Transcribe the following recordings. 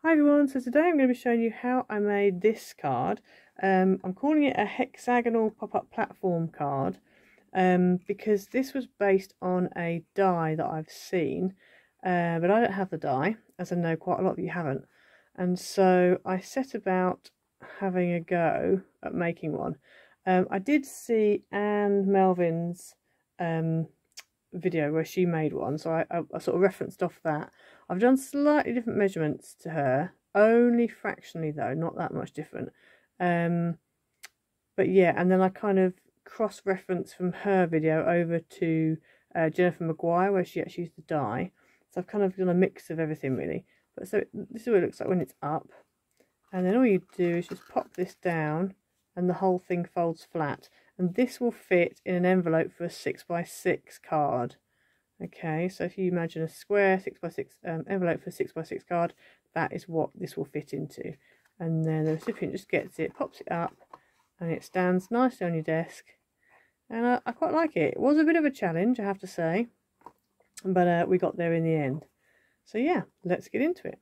Hi everyone, so today I'm going to be showing you how I made this card. I'm calling it a hexagonal pop-up platform card because this was based on a die that I've seen, but I don't have the die, as I know quite a lot of you haven't. And so I set about having a go at making one. I did see Anne Melvin's video where she made one, so I sort of referenced off that. I've done slightly different measurements to her, only fractionally though, not that much different. But yeah, and then I kind of cross-reference from her video over to Jennifer Maguire, where she actually used the die. So I've kind of done a mix of everything really. But so this is what it looks like when it's up, and then all you do is just pop this down and the whole thing folds flat, and this will fit in an envelope for a 6x6 card. Okay, so if you imagine a square 6x6 envelope for a 6x6 card, that is what this will fit into. And then the recipient just gets it, pops it up, and it stands nicely on your desk. And I quite like it. It was a bit of a challenge, I have to say, but we got there in the end. So yeah, let's get into it.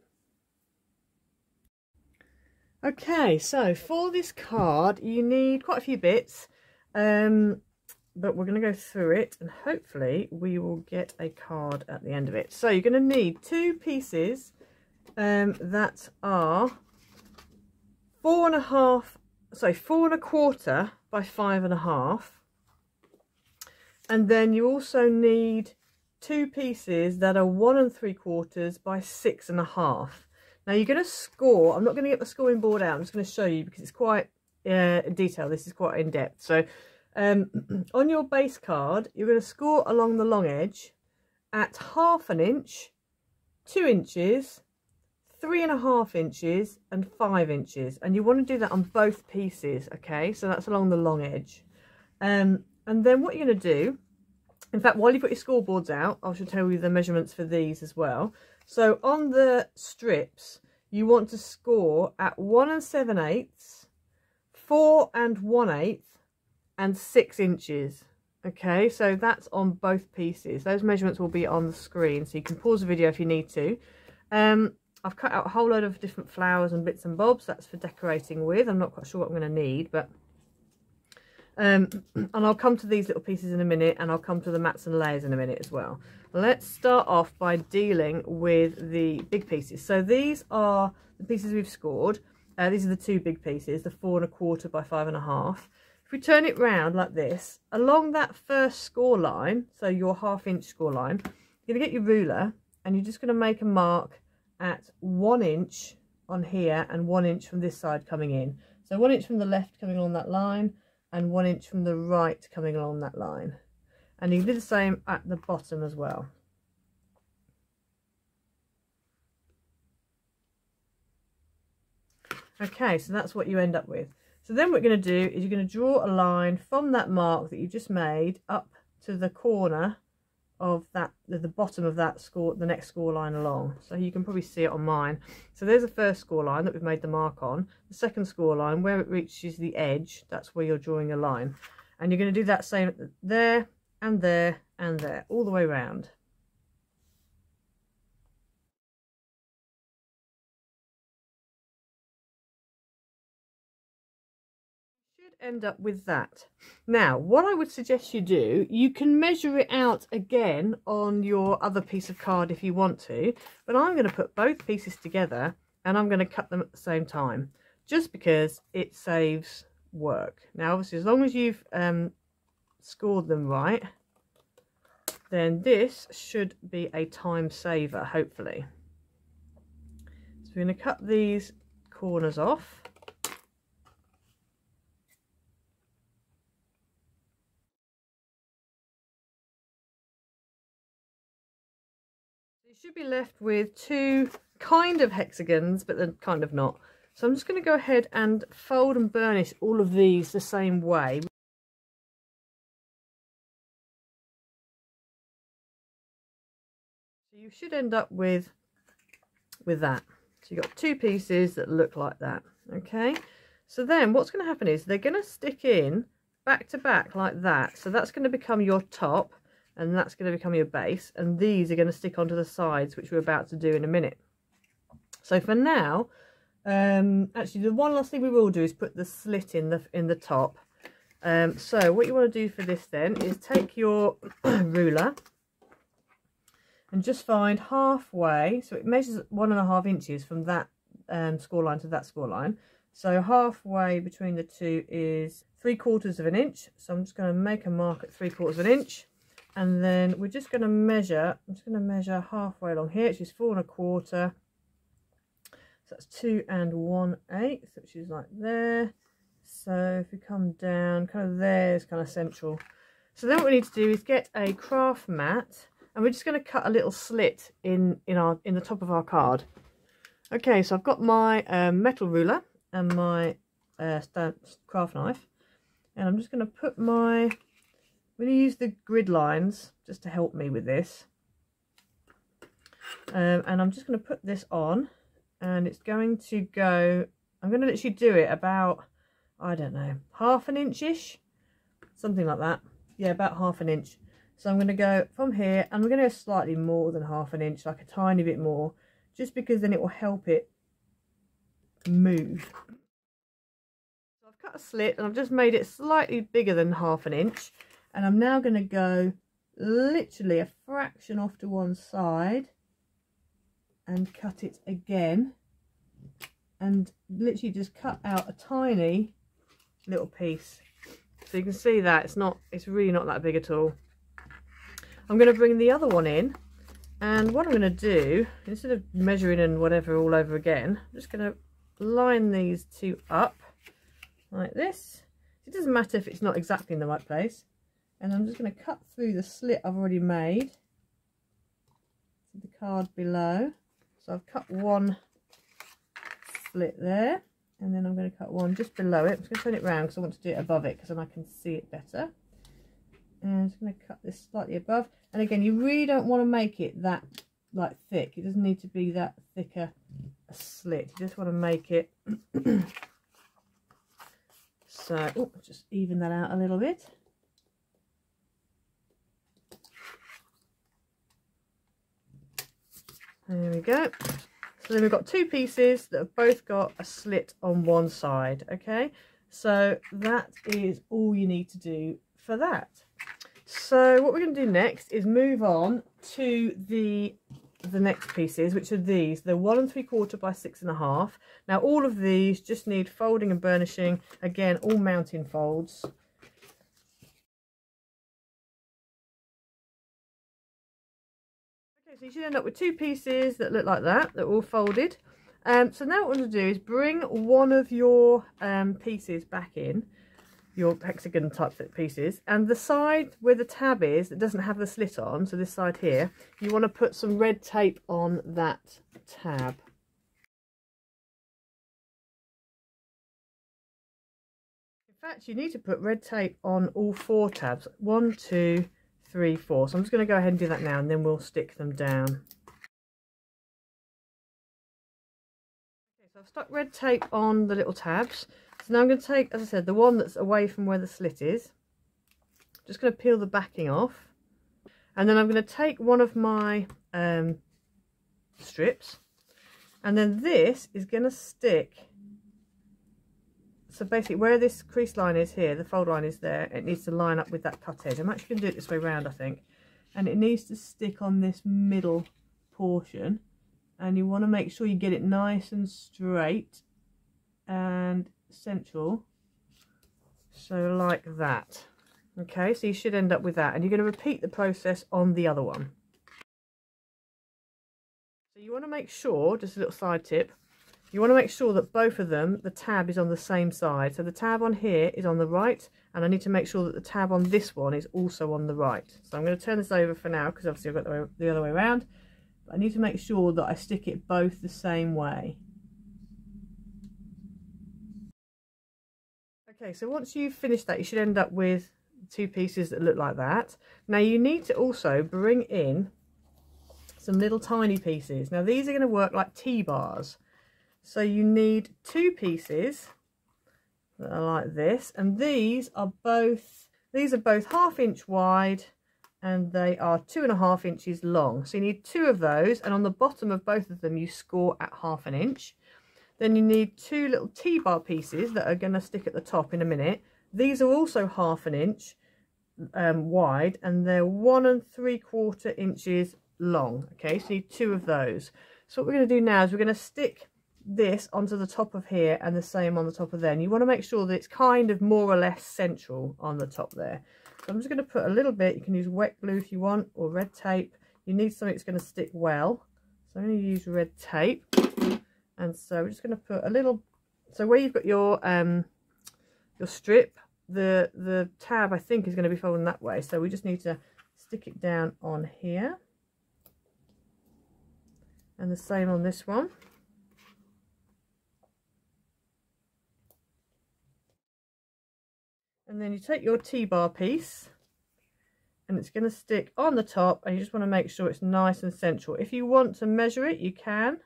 Okay, so for this card you need quite a few bits, but we're going to go through it and hopefully we will get a card at the end of it. So you're going to need two pieces that are 4.25 by 5.5, and then you also need two pieces that are 1 3/4 by 6.5. Now you're going to score. I'm not going to get the scoring board out. I'm just going to show you because it's quite detailed. This is quite in depth. So on your base card, you're going to score along the long edge at 1/2 inch, 2 inches, 3.5 inches, and 5 inches. And you want to do that on both pieces. Okay, so that's along the long edge. And then what you're going to do, in fact, while you've got your scoreboards out, I should tell you the measurements for these as well. So on the strips, you want to score at 1 7/8, 4 1/8, and 6 inches. Okay, so that's on both pieces. Those measurements will be on the screen, so you can pause the video if you need to. I've cut out a whole load of different flowers and bits and bobs. That's for decorating with. I'm not quite sure what I'm going to need, but and I'll come to these little pieces in a minute, and I'll come to the mats and layers in a minute as well. Let's start off by dealing with the big pieces. So these are the pieces we've scored. These are the two big pieces, the 4.25 by 5.5. If we turn it round like this, along that first score line, so your 1/2 inch score line, you're going to get your ruler and you're just going to make a mark at 1 inch on here and 1 inch from this side coming in. So 1 inch from the left coming along that line, and 1 inch from the right coming along that line. And you can do the same at the bottom as well. Okay, so that's what you end up with. So then what you're going to do is you're going to draw a line from that mark that you just made up to the corner of that, the bottom of that score, the next score line along. So you can probably see it on mine. So there's the first score line that we've made the mark on. The second score line, where it reaches the edge, that's where you're drawing a line. And you're going to do that same there and there and there, all the way around. End up with that. Now what I would suggest you do, you can measure it out again on your other piece of card if you want to, but I'm going to put both pieces together and I'm going to cut them at the same time just because it saves work. Now obviously as long as you've scored them right, then this should be a time saver, hopefully. So we're going to cut these corners off. You should be left with two kind of hexagons, but then kind of not. So I'm just going to go ahead and fold and burnish all of these the same way. So you should end up with that. So you've got two pieces that look like that. Okay, so then what's going to happen is they're going to stick in back to back like that. So that's going to become your top, and that's going to become your base, and these are going to stick onto the sides, which we're about to do in a minute. So for now, actually the one last thing we will do is put the slit in the top. So what you want to do for this then is take your ruler and just find halfway, so it measures 1.5 inches from that score line to that score line. So halfway between the two is 3/4 inch. So I'm just going to make a mark at 3/4 inch, and then we're just going to measure. I'm just going to measure halfway along here, which is 4 1/4. So that's 2 1/8, which is like there. So if we come down, kind of there is kind of central. So then what we need to do is get a craft mat, and we're just going to cut a little slit in the top of our card. Okay, so I've got my metal ruler and my craft knife, and I'm just going to put I'm going to use the grid lines just to help me with this, and I'm just going to put this on, and it's going to go, I'm going to literally do it about, I don't know, 1/2 inch-ish, something like that. Yeah, about 1/2 inch. So I'm going to go from here, and we're going to go slightly more than 1/2 inch, like a tiny bit more, just because then it will help it move. So I've cut a slit, and I've just made it slightly bigger than 1/2 inch, and I'm now going to go literally a fraction off to one side and cut it again, and literally just cut out a tiny little piece. So you can see that it's really not that big at all. I'm going to bring the other one in, and what I'm going to do, instead of measuring and whatever all over again, I'm just going to line these two up like this. It doesn't matter if it's not exactly in the right place, and I'm just going to cut through the slit I've already made to the card below. So I've cut one slit there, and then I'm going to cut one just below it. I'm just going to turn it round because I want to do it above it, because then I can see it better. And I'm just going to cut this slightly above, and again, you really don't want to make it that like thick. It doesn't need to be that thicker a slit. You just want to make it so just even that out a little bit. There we go. So then we've got two pieces that have both got a slit on one side. Okay, so that is all you need to do for that. So what we're going to do next is move on to the next pieces, which are these. They're 1 3/4 by 6 1/2. Now all of these just need folding and burnishing. Again, all mounting folds. Okay, so you should end up with two pieces that look like that. They're all folded. So now what we're going to do is bring one of your pieces back in, your hexagon type pieces, and the side where the tab is that doesn't have the slit on, so this side here, you want to put some red tape on that tab. In fact, you need to put red tape on all 4 tabs. 1 2 3 4. So I'm just going to go ahead and do that now, and then we'll stick them down. Okay, so I've stuck red tape on the little tabs. So now I'm going to take, as I said, the one that's away from where the slit is. I'm just going to peel the backing off, and then I'm going to take one of my strips, and then this is going to stick. So basically where this crease line is here, the fold line is there, it needs to line up with that cut edge. I'm actually going to do it this way round, I think, and it needs to stick on this middle portion, and you want to make sure you get it nice and straight and central, so like that. Okay, so you should end up with that, and you're going to repeat the process on the other one. So you want to make sure, just a little side tip, you want to make sure that both of them, the tab is on the same side. So the tab on here is on the right, and I need to make sure that the tab on this one is also on the right. So I'm going to turn this over for now, because obviously I've got the other way around, but I need to make sure that I stick it both the same way. Okay, so once you've finished that, you should end up with two pieces that look like that. Now you need to also bring in some little tiny pieces. Now these are going to work like T-bars. So you need 2 pieces that are like this, and these are both 1/2 inch wide and they are 2.5 inches long. So you need 2 of those, and on the bottom of both of them you score at 1/2 inch. Then you need 2 little T-bar pieces that are going to stick at the top in a minute. These are also 1/2 inch wide, and they're 1 3/4 inches long. Okay, so you need 2 of those. So what we're going to do now is we're going to stick this onto the top of here and the same on the top of there. And you want to make sure that it's kind of more or less central on the top there. So I'm just going to put a little bit. You can use wet glue if you want, or red tape. You need something that's going to stick well. So I'm going to use red tape. And so we're just going to put a little, so where you've got your strip, the tab I think is going to be folding that way. So we just need to stick it down on here. And the same on this one. And then you take your T-bar piece, and it's going to stick on the top, and you just want to make sure it's nice and central. If you want to measure it, you can.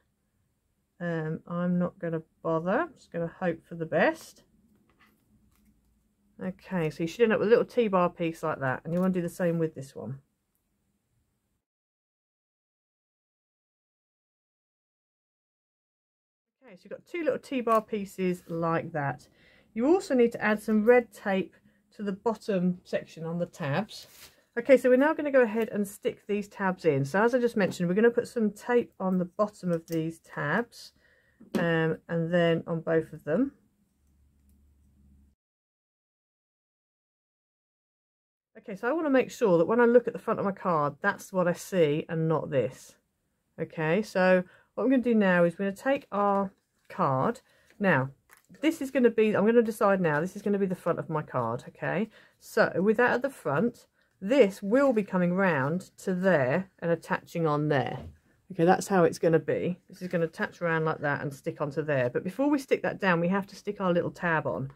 I'm not going to bother. I'm just going to hope for the best. Okay, so you should end up with a little T-bar piece like that, and you want to do the same with this one. Okay, so you've got 2 little T-bar pieces like that. You also need to add some red tape to the bottom section on the tabs. Okay, so we're now going to go ahead and stick these tabs in. So as I just mentioned, we're going to put some tape on the bottom of these tabs, and then on both of them. Okay, so I want to make sure that when I look at the front of my card, that's what I see and not this. Okay, so what I'm going to do now is we're going to take our card. Now, this is going to be, I'm going to decide now, this is going to be the front of my card. Okay, so with that at the front, this will be coming round to there and attaching on there. Okay, that's how it's going to be. This is going to attach around like that and stick onto there. But before we stick that down, we have to stick our little tab on.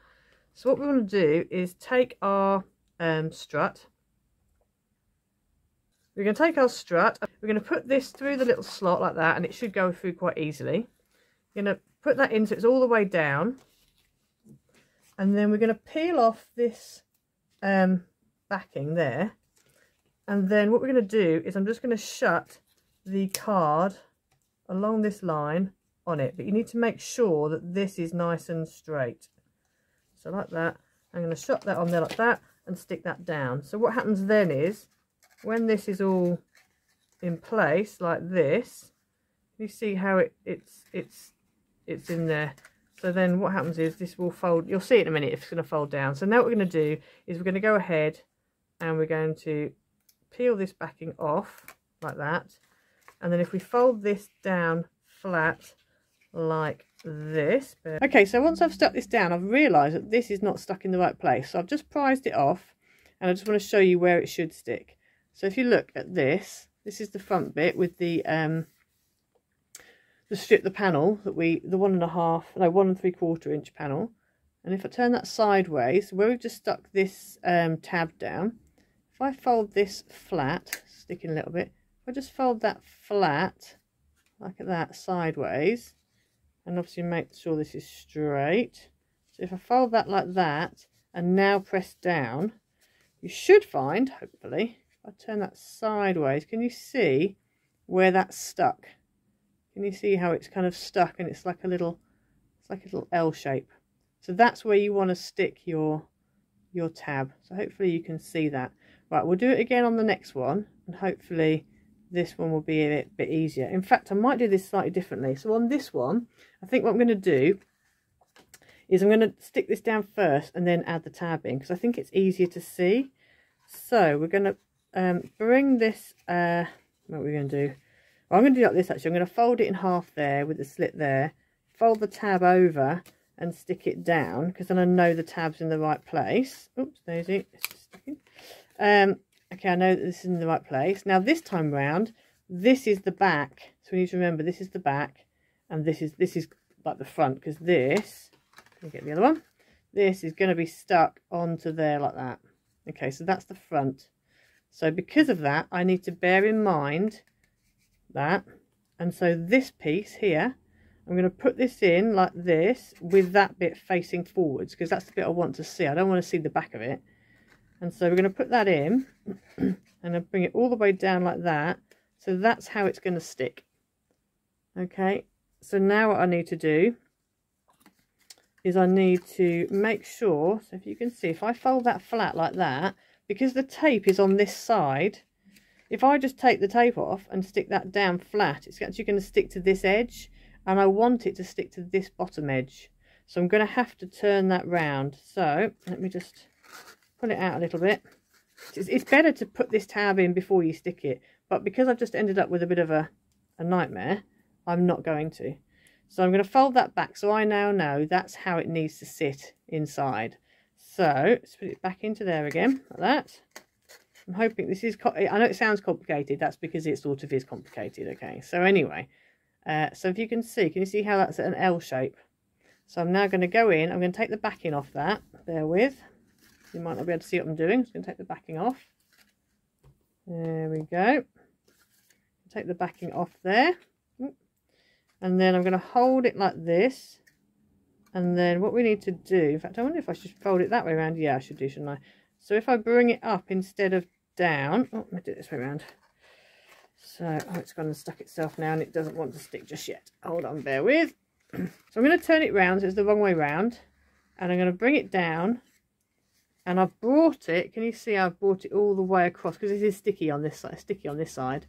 So what we want to do is take our strut. We're going to take our strut. We're going to put this through the little slot like that, and it should go through quite easily. We're going to put that in so it's all the way down. And then we're going to peel off this backing there, and then what we're going to do is I'm just going to shut the card along this line on it, but you need to make sure that this is nice and straight. So like that, I'm going to shut that on there like that and stick that down. So what happens then is when this is all in place like this, you see how it's in there. So then what happens is this will fold. You'll see it in a minute if it's going to fold down. So now what we're going to do is we're going to go ahead and we're going to peel this backing off like that. And then if we fold this down flat like this. Okay, so once I've stuck this down, I've realised that this is not stuck in the right place. So I've just prized it off, and I just want to show you where it should stick. So if you look at this, this is the front bit with the strip, the panel that the 1 3/4 inch panel. And if I turn that sideways, where we've just stuck this tab down, if I fold this flat, sticking a little bit, if I just fold that flat like that sideways, and obviously make sure this is straight. So if I fold that like that and now press down, you should find, hopefully, if I turn that sideways, can you see where that's stuck? Can you see how it's kind of stuck and it's like a little L shape? So that's where you want to stick your tab. So hopefully you can see that. Right, we'll do it again on the next one, and hopefully this one will be a bit easier. In fact, I might do this slightly differently. So on this one, I think what I'm going to do is I'm going to stick this down first and then add the tab in, because I think it's easier to see. So we're going to bring this, what are we going to do? Well, I'm going to do like this actually. I'm going to fold it in half there with the slit there, fold the tab over and stick it down, because then I know the tab's in the right place. Oops, Daisy, it's just sticking. Okay, I know that this is in the right place. Now this time round, this is the back. So we need to remember this is the back, and this is like the front, because this, let me get the other one. This is going to be stuck onto there like that. Okay, so that's the front. So because of that, I need to bear in mind that, and so this piece here, I'm going to put this in like this with that bit facing forwards, because that's the bit I want to see. I don't want to see the back of it. And so we're going to put that in and I'll bring it all the way down like that. So that's how it's going to stick. Okay, so now what I need to do is I need to make sure, so if you can see, if I fold that flat like that, because the tape is on this side, if I just take the tape off and stick that down flat, it's actually going to stick to this edge, and I want it to stick to this bottom edge. So I'm going to have to turn that round. So let me just pull it out a little bit. It's better to put this tab in before you stick it, but because I've just ended up with a bit of a nightmare, I'm not going to. So I'm going to fold that back, so I now know that's how it needs to sit inside. So let's put it back into there again, like that. I'm hoping this is, I know it sounds complicated, that's because it sort of is complicated, okay. So anyway, so if you can you see how that's an L shape? So I'm now going to go in, I'm going to take the backing off that, bear with. You might not be able to see what I'm doing, I'm just going to take the backing off. There we go. Take the backing off there. And then I'm going to hold it like this. And then what we need to do, in fact, I wonder if I should fold it that way around. Yeah, I should do, shouldn't I? So if I bring it up instead of down, oh, let me do it this way around. So, oh, it's gone and stuck itself now and it doesn't want to stick just yet. Hold on, bear with. So I'm going to turn it round so it's the wrong way round. And I'm going to bring it down. And I've brought it, can you see I've brought it all the way across because it is sticky on this side,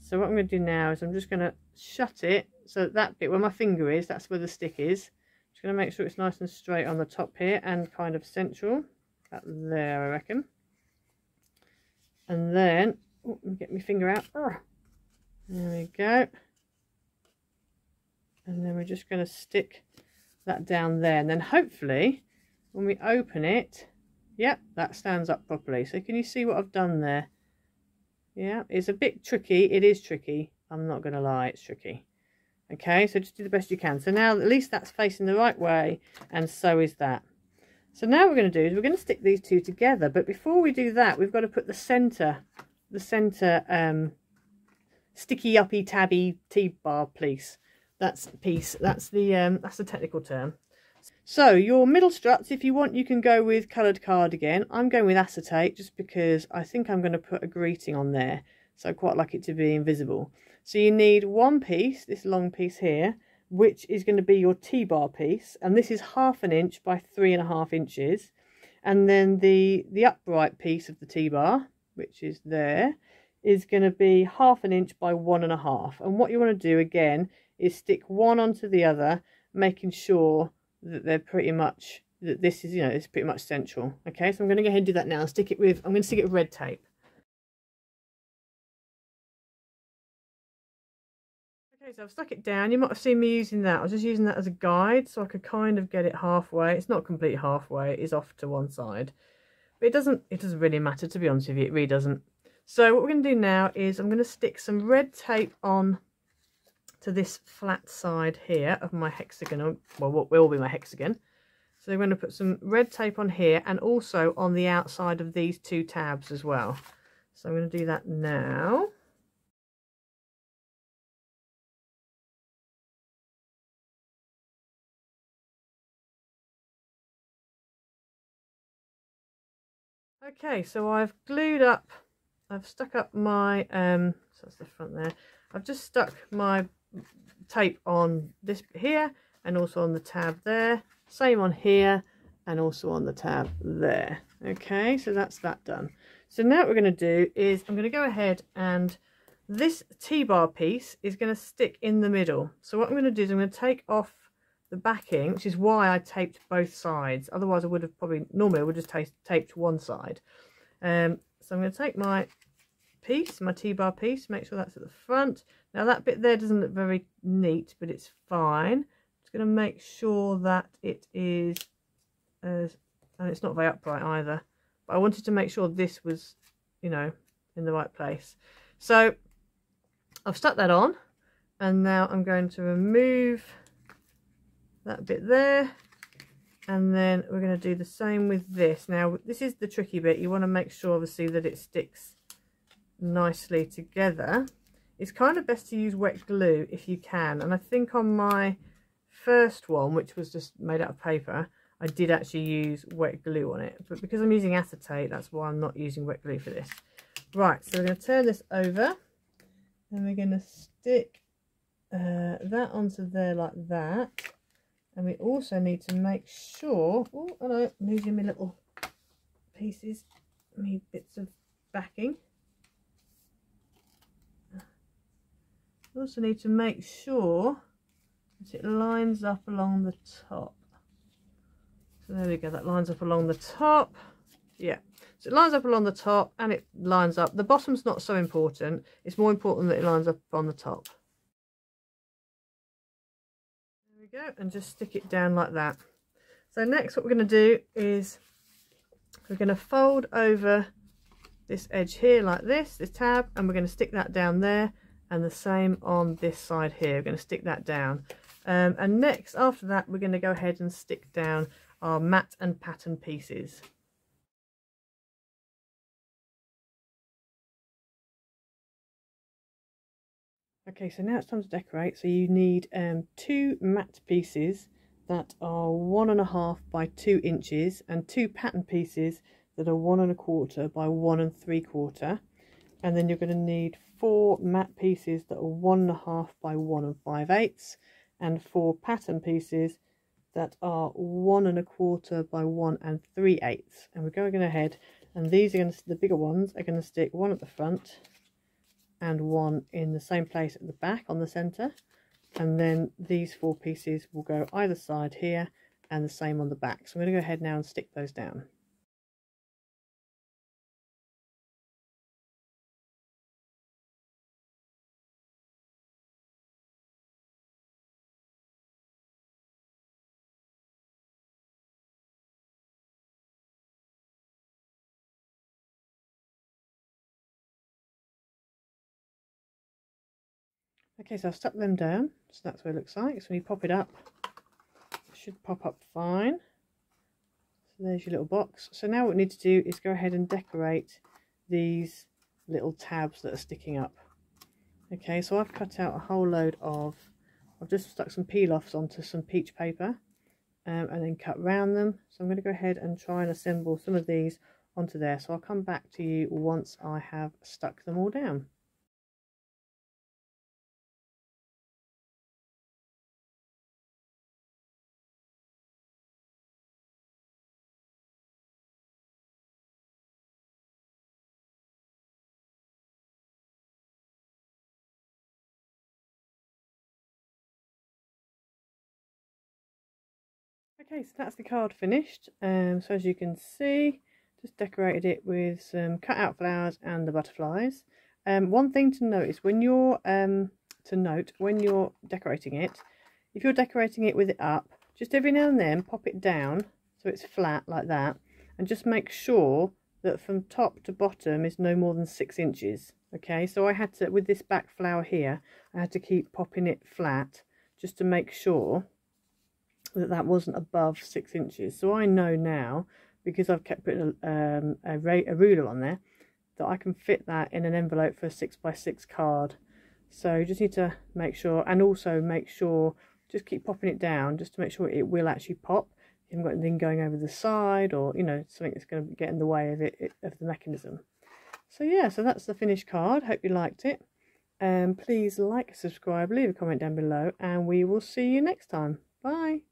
So what I'm going to do now is I'm just going to shut it so that bit where my finger is, that's where the stick is. Just going to make sure it's nice and straight on the top here and kind of central. About there, I reckon. And then, oh, let me get my finger out. Oh, there we go. And then we're just going to stick that down there. And then hopefully, when we open it, yep, that stands up properly. So can you see what I've done there? Yeah, it's a bit tricky. It is tricky. I'm not going to lie, it's tricky. Okay, so just do the best you can. So now at least that's facing the right way, and so is that. So now what we're going to do is we're going to stick these two together. But before we do that, we've got to put the centre sticky uppy tabby T-bar piece. That's the technical term. So your middle struts, if you want, you can go with coloured card again. I'm going with acetate just because I think I'm going to put a greeting on there. So I quite like it to be invisible. So you need one piece, this long piece here, which is going to be your T-bar piece. And this is 1/2 inch by 3.5 inches. And then the upright piece of the T-bar, which is there, is going to be 1/2 inch by 1.5. And what you want to do again is stick one onto the other, making sure that they're pretty much, that this is, it's pretty much central. Okay, so I'm going to go ahead and do that now. I'm going to stick it with red tape. Okay, so I've stuck it down. You might have seen me using that. I was just using that as a guide so I could kind of get it halfway. It's not complete halfway, it is off to one side. But it doesn't really matter, to be honest with you, it really doesn't. So what we're going to do now is I'm going to stick some red tape on to this flat side here of my hexagon, well, what will be my hexagon. So I'm going to put some red tape on here and also on the outside of these two tabs as well. So I'm going to do that now. Okay, so I've stuck up my, so that's the front there. I've just stuck my tape on this here and also on the tab there. Same on here and also on the tab there. Okay, so that's that done. So now what we're going to do is I'm going to go ahead and this T-bar piece is going to stick in the middle. So what I'm going to do is I'm going to take off the backing, which is why I taped both sides. Otherwise I would have normally I would just taped one side. So I'm going to take my piece, my T-bar piece, make sure that's at the front. Now that bit there doesn't look very neat, but it's fine. Just going to make sure that it is, and it's not very upright either, but I wanted to make sure this was, in the right place. So I've stuck that on, and now I'm going to remove that bit there, and then we're going to do the same with this. Now this is the tricky bit. You want to make sure obviously that it sticks nicely together. It's kind of best to use wet glue if you can, and I think on my first one, which was just made out of paper, I did actually use wet glue on it, but because I'm using acetate, that's why I'm not using wet glue for this. Right, so we're going to turn this over and we're going to stick that onto there like that. And we also need to make sure, oh hello, I'm losing my little pieces, my bits of backing. We also need to make sure that it lines up along the top. So there we go, that lines up along the top. Yeah, so it lines up along the top and it lines up. The bottom's not so important, it's more important that it lines up on the top. There we go, and just stick it down like that. So next what we're going to do is we're going to fold over this edge here like this tab, and we're going to stick that down there, and the same on this side here. We're going to stick that down, and next after that we're going to go ahead and stick down our matte and pattern pieces. Okay, so now it's time to decorate. So you need 2 matte pieces that are 1.5 by 2 inches and 2 pattern pieces that are 1.25 by 1 3/4, and then you're going to need 4 matte pieces that are 1.5 by 1 5/8 and 4 pattern pieces that are 1.25 by 1 3/8. And we're going ahead, and these are going to, the bigger ones are going to stick one at the front and one in the same place at the back on the center, and then these 4 pieces will go either side here and the same on the back. So I'm going to go ahead now and stick those down. Okay, so I've stuck them down, so that's what it looks like. So when you pop it up, it should pop up fine. So there's your little box. So now what we need to do is go ahead and decorate these little tabs that are sticking up. Okay, so I've cut out a whole load of, I've just stuck some peel-offs onto some peach paper and then cut round them. So I'm going to go ahead and try and assemble some of these onto there. So I'll come back to you once I have stuck them all down. Okay, so that's the card finished. So as you can see, just decorated it with some cut out flowers and the butterflies. One thing to note is when you're when you're decorating it, if you're decorating it with it up, just every now and then pop it down so it's flat like that, and just make sure that from top to bottom is no more than 6 inches. Okay, so I had to, with this back flower here, I had to keep popping it flat just to make sure that that wasn't above 6 inches. So I know now, because I've kept putting a ruler on there, that I can fit that in an envelope for a 6x6 card. So you just need to make sure, and also make sure, just keep popping it down just to make sure it will actually pop. You haven't got anything going over the side, or you know, something that's going to get in the way of of the mechanism. So yeah, so that's the finished card. Hope you liked it. Please like, subscribe, leave a comment down below, and we will see you next time. Bye.